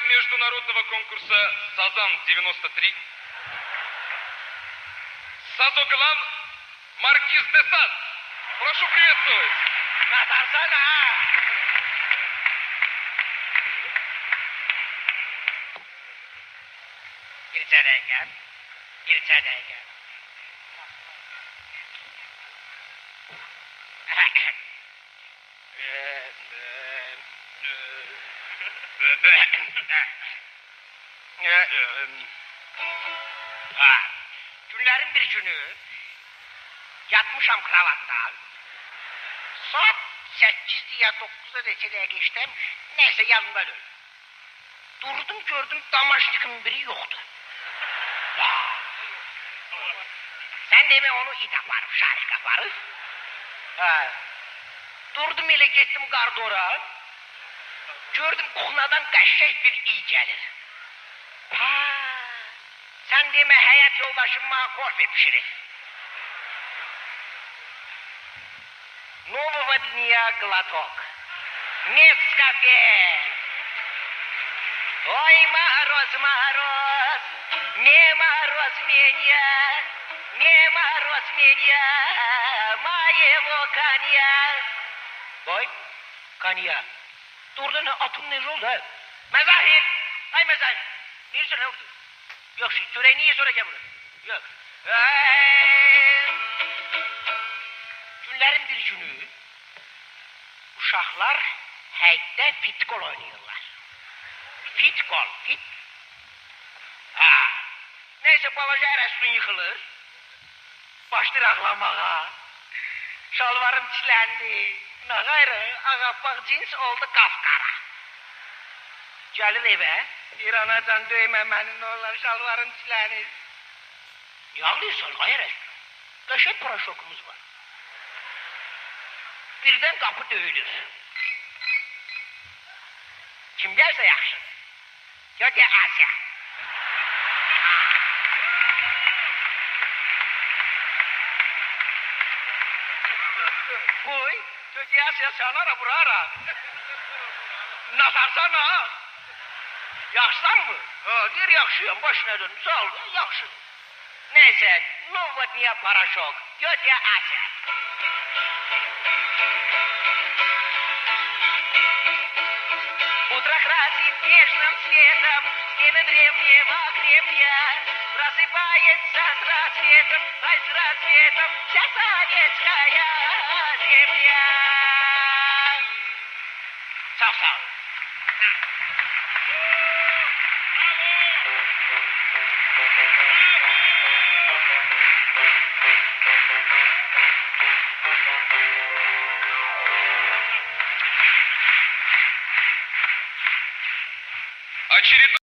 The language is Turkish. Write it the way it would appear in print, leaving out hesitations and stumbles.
международного конкурса «Сазан-93». Сазоглан Маркиз де Сад. Прошу приветствовать. Натарсана! İçeriye gel. İçeriye gel. Günlerin bir günü yatmışam kravattan. Saat 8 diye 9'a reçeleye geçtim. Neyse yanımda dön. Durdum gördüm damaşnikin biri yoktu. Sen deme onu it yaparım, şarkı yaparız. Durdum ile gittim gardora. Gördüm kuhnadan kaşşek bir iyi gelir. Sen deme hayat yoldaşım korfe pişirir. Нового дня глоток. Нескафе. Ой, мороз, мороз, не мороз меня, не мороз меня, моего коня. Oy, konya. Durdu ne atım ne oldu ha? Mezahir. Ay mezahir. Neresi ne oldu? Yok şu töreyi niye soracağım bunu? Yok. Günlerin bir günü uşaklar heyette fitkol oynuyorlar. Fitkol, fit. Neyse balaca Eras'ın yıkılır. Başlar ağlamaya. Şalvarım çilendi. Ne gayrı ağapak cins oldu kafkara. Gelir eve. Bir anadan döymemenin oğlan şalvarım çilenir. Ne ağlıyorsun gayrı? Döşek paraşokumuz var. Birden kapı döyülür. Kim gelse yaxşı. Tete Asya. Boy, Tete Asya sana ara burara. Nasarsana. Yaxşısan mı? Der yaxşıyam, başına dönüm. Sağ ol, yaxşı. Neyse, новодня порошок. Тетя Ася. Утро красит нежным светом стены древнего Кремля. Просыпается с рассветом, ай с рассветом вся советская